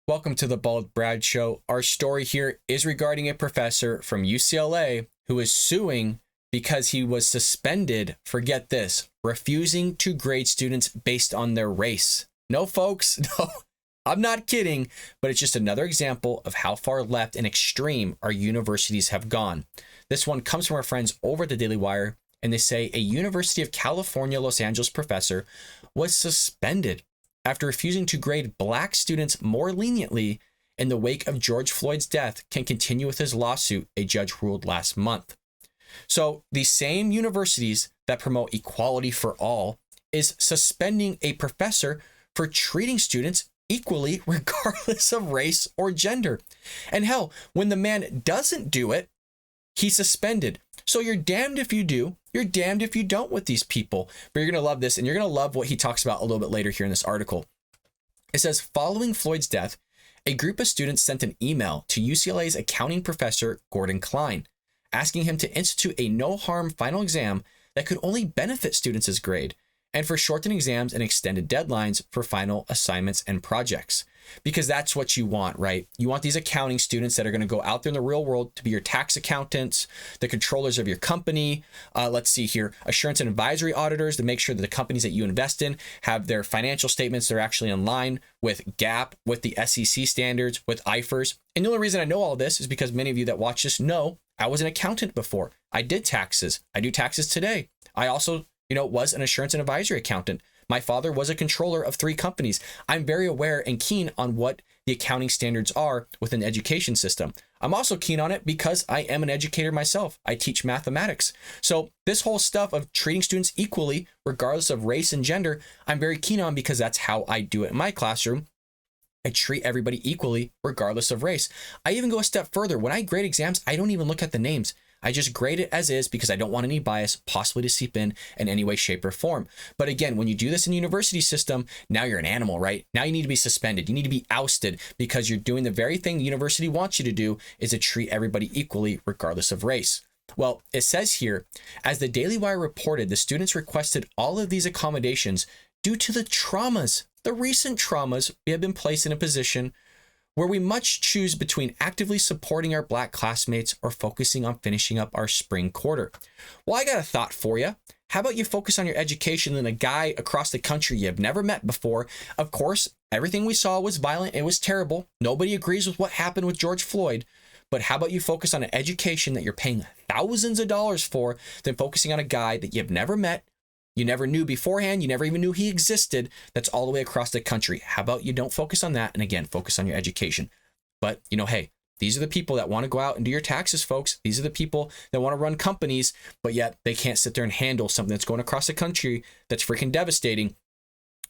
Welcome to the Bald Brad Show. Our story here is regarding a professor from UCLA who is suing because he was suspended for, get this, refusing to grade students based on their race. No, folks, no, I'm not kidding, but it's just another example of how far left and extreme our universities have gone. This one comes from our friends over at the Daily Wire, and they say a University of California, Los Angeles professor was suspended after refusing to grade black students more leniently in the wake of George Floyd's death can continue with his lawsuit, a judge ruled last month. So the same universities that promote equality for all is suspending a professor for treating students equally regardless of race or gender. And hell, when the man doesn't do it, he's suspended. So you're damned if you do, you're damned if you don't with these people. But you're going to love this, and you're going to love what he talks about a little bit later here in this article. It says, following Floyd's death, a group of students sent an email to UCLA's accounting professor, Gordon Klein, asking him to institute a no-harm final exam that could only benefit students' grade, and for shortened exams and extended deadlines for final assignments and projects. Because that's what you want, right? You want these accounting students that are going to go out there in the real world to be your tax accountants, the controllers of your company. Let's see here, assurance and advisory auditors to make sure that the companies that you invest in have their financial statements that are actually in line with GAAP, with the SEC standards, with IFRS. And the only reason I know all this is because many of you that watch this know I was an accountant before. I did taxes. I do taxes today. I also, was an assurance and advisory accountant. My father was a controller of 3 companies. I'm very aware and keen on what the accounting standards are within the education system. I'm also keen on it because I am an educator myself. I teach mathematics. So this whole stuff of treating students equally, regardless of race and gender, I'm very keen on because that's how I do it in my classroom. I treat everybody equally, regardless of race. I even go a step further. When I grade exams, I don't even look at the names. I just grade it as is because I don't want any bias possibly to seep in any way, shape, or form. But again, when you do this in the university system, now you're an animal, right? Now you need to be suspended. You need to be ousted because you're doing the very thing the university wants you to do, is to treat everybody equally, regardless of race. Well, it says here, as the Daily Wire reported, the students requested all of these accommodations due to the recent traumas we have been placed in a position where we must choose between actively supporting our black classmates or focusing on finishing up our spring quarter. Well, I got a thought for you. How about you focus on your education than a guy across the country you've never met before? Of course, everything we saw was violent. It was terrible. Nobody agrees with what happened with George Floyd. But how about you focus on an education that you're paying thousands of dollars for than focusing on a guy that you've never met, you never knew beforehand, you never even knew he existed, that's all the way across the country. How about you don't focus on that, and again, focus on your education? But, hey, these are the people that want to go out and do your taxes, folks. These are the people that want to run companies, but yet they can't sit there and handle something that's going across the country that's freaking devastating,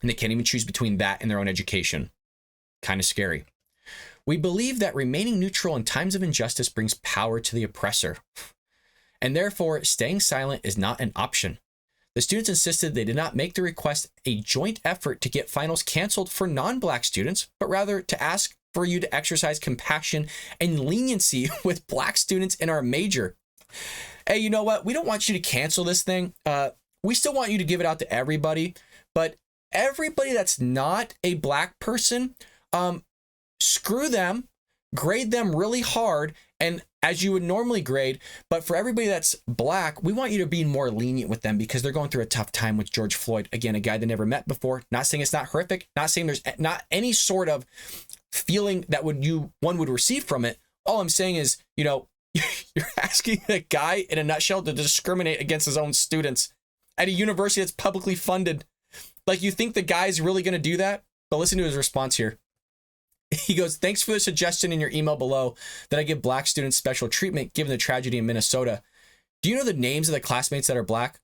and they can't even choose between that and their own education. Kind of scary. We believe that remaining neutral in times of injustice brings power to the oppressor, and therefore staying silent is not an option. The students insisted they did not make the request a joint effort to get finals canceled for non-black students, but rather to ask for you to exercise compassion and leniency with black students in our major. Hey, you know what? We don't want you to cancel this thing. We still want you to give it out to everybody, but everybody that's not a black person, screw them, grade them really hard, and as you would normally grade. But for everybody that's black, we want you to be more lenient with them because they're going through a tough time with George Floyd. Again, a guy they never met before. Not saying it's not horrific. Not saying there's not any sort of feeling that one would receive from it. All I'm saying is, you're asking a guy in a nutshell to discriminate against his own students at a university that's publicly funded. Like, you think the guy's really going to do that? But listen to his response here. He goes, thanks for the suggestion in your email below that I give black students special treatment given the tragedy in Minnesota. Do you know the names of the classmates that are black?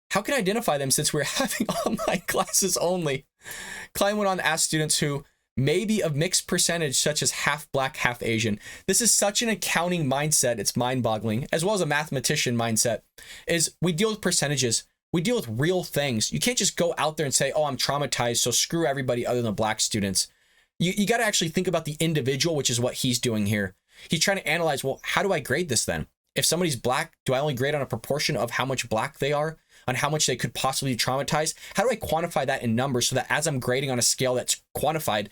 How can I identify them since we're having online classes only? Klein went on to ask students who may be of mixed percentage, such as half black, half Asian. This is such an accounting mindset. It's mind-boggling, as well as a mathematician mindset, is we deal with percentages. We deal with real things. You can't just go out there and say, oh, I'm traumatized, so screw everybody other than black students. You got to actually think about the individual, which is what he's doing here. He's trying to analyze, well, how do I grade this then? If somebody's black, do I only grade on a proportion of how much black they are? on how much they could possibly be traumatized. How do I quantify that in numbers so that as I'm grading on a scale that's quantified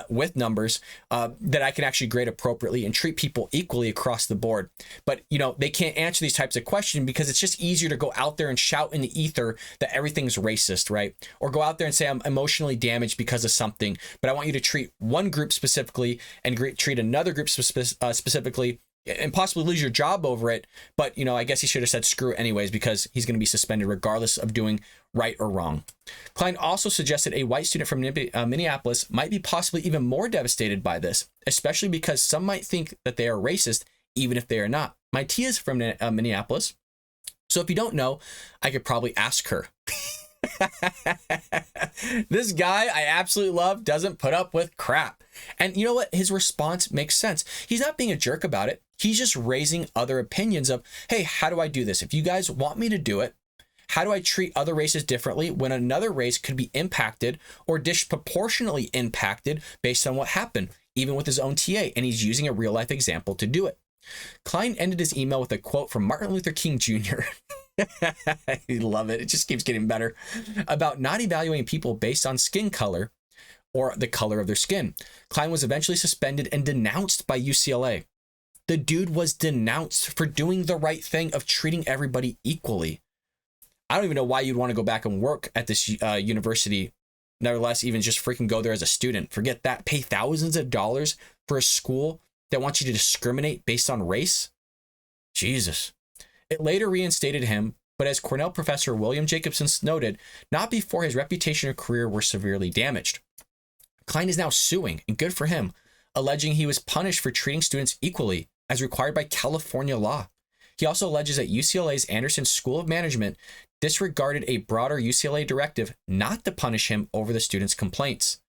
with numbers, that I can actually grade appropriately and treat people equally across the board? But, they can't answer these types of questions because it's just easier to go out there and shout in the ether that everything's racist, right? Or go out there and say I'm emotionally damaged because of something, but I want you to treat one group specifically and treat another group specifically, and possibly lose your job over it. But, I guess he should have said screw it anyways, because he's going to be suspended regardless of doing right or wrong. Klein also suggested a white student from Minneapolis might be possibly even more devastated by this, especially because some might think that they are racist, even if they are not. My tia is from Minneapolis, so if you don't know, I could probably ask her. This guy I absolutely love doesn't put up with crap. And you know what? His response makes sense. He's not being a jerk about it. He's just raising other opinions of, hey, how do I do this? If you guys want me to do it, how do I treat other races differently when another race could be impacted or disproportionately impacted based on what happened, even with his own TA? And he's using a real life example to do it. Klein ended his email with a quote from Martin Luther King Jr. I love it. It just keeps getting better. About not evaluating people based on skin color or the color of their skin. Klein was eventually suspended and denounced by UCLA. The dude was denounced for doing the right thing of treating everybody equally. I don't even know why you'd want to go back and work at this university. Nevertheless, even just freaking go there as a student. Forget that. Pay thousands of dollars for a school that wants you to discriminate based on race? Jesus. It later reinstated him, but as Cornell professor William Jacobson noted, not before his reputation or career were severely damaged. Klein is now suing, and good for him, alleging he was punished for treating students equally, as required by California law. He also alleges that UCLA's Anderson School of Management disregarded a broader UCLA directive not to punish him over the students' complaints.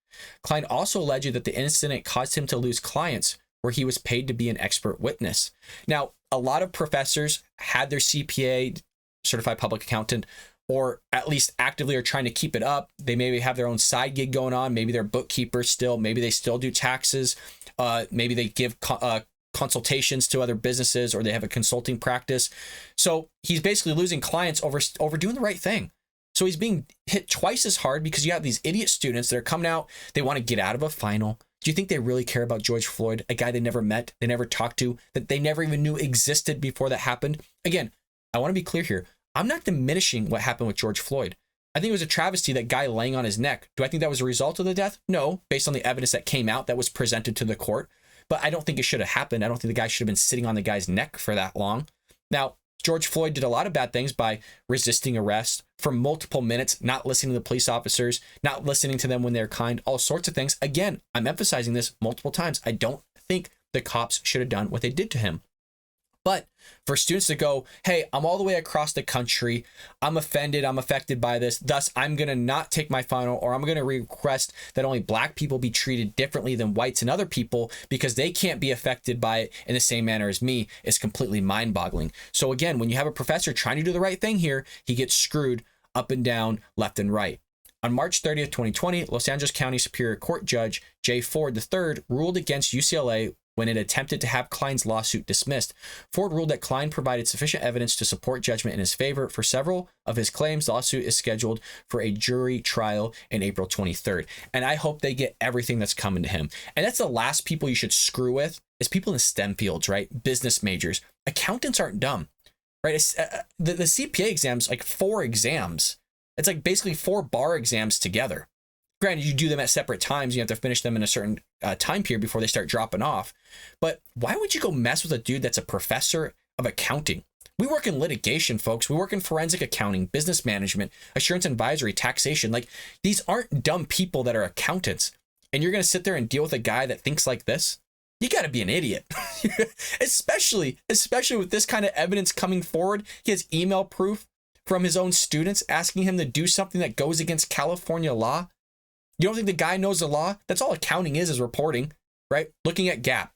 Klein also alleged that the incident caused him to lose clients where he was paid to be an expert witness. Now, a lot of professors had their CPA, certified public accountant, or at least actively are trying to keep it up. They maybe have their own side gig going on. Maybe they're bookkeepers still. Maybe they still do taxes. Maybe they give consultations to other businesses, or they have a consulting practice. So he's basically losing clients over doing the right thing. So he's being hit twice as hard because you have these idiot students that are coming out. They want to get out of a final. Do you think they really care about George Floyd, a guy they never met, they never talked to, that they never even knew existed before that happened? Again, I want to be clear here. I'm not diminishing what happened with George Floyd. I think it was a travesty, that guy laying on his neck. Do I think that was a result of the death? No, based on the evidence that came out that was presented to the court. But I don't think it should have happened. I don't think the guy should have been sitting on the guy's neck for that long. Now, George Floyd did a lot of bad things by resisting arrest for multiple minutes, not listening to the police officers, not listening to them when they're kind, all sorts of things. Again, I'm emphasizing this multiple times. I don't think the cops should have done what they did to him. But for students to go, hey, I'm all the way across the country, I'm offended, I'm affected by this, thus I'm going to not take my final, or I'm going to request that only black people be treated differently than whites and other people because they can't be affected by it in the same manner as me, is completely mind-boggling. So again, when you have a professor trying to do the right thing here, he gets screwed up and down, left and right. On March 30th, 2020, Los Angeles County Superior Court Judge J. Ford III ruled against UCLA when it attempted to have Klein's lawsuit dismissed. Ford ruled that Klein provided sufficient evidence to support judgment in his favor. For several of his claims, the lawsuit is scheduled for a jury trial in April 23rd. And I hope they get everything that's coming to him. And that's the last people you should screw with, is people in the STEM fields, right? Business majors. Accountants aren't dumb, right? The CPA exam's like 4 exams. It's like basically 4 bar exams together. Granted, you do them at separate times. You have to finish them in a certain time period before they start dropping off. But why would you go mess with a dude that's a professor of accounting? We work in litigation, folks. We work in forensic accounting, business management, assurance advisory, taxation. Like, these aren't dumb people that are accountants. And you're going to sit there and deal with a guy that thinks like this? You got to be an idiot. especially with this kind of evidence coming forward. He has email proof from his own students asking him to do something that goes against California law. You don't think the guy knows the law? That's all accounting is reporting, right? Looking at GAAP,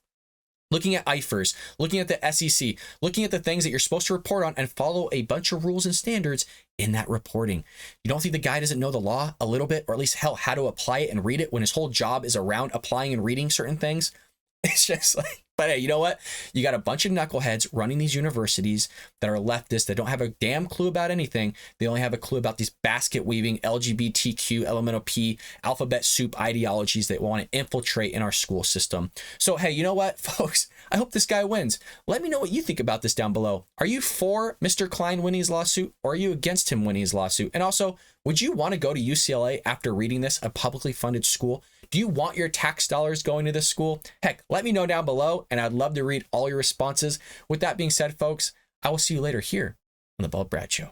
looking at IFRS, looking at the SEC, looking at the things that you're supposed to report on and follow a bunch of rules and standards in that reporting. You don't think the guy doesn't know the law a little bit, or at least hell, how to apply it and read it when his whole job is around applying and reading certain things? It's just like, But hey, you know what? You got a bunch of knuckleheads running these universities that are leftists that don't have a damn clue about anything. They only have a clue about these basket weaving LGBTQ, elemental P, alphabet soup ideologies that want to infiltrate in our school system. So hey, you know what, folks? I hope this guy wins. Let me know what you think about this down below. Are you for Mr. Klein winning his lawsuit, or are you against him winning his lawsuit? And also, would you want to go to UCLA after reading this, a publicly funded school? Do you want your tax dollars going to this school? Heck, let me know down below, and I'd love to read all your responses. With that being said, folks, I will see you later here on The Bald Brad Show.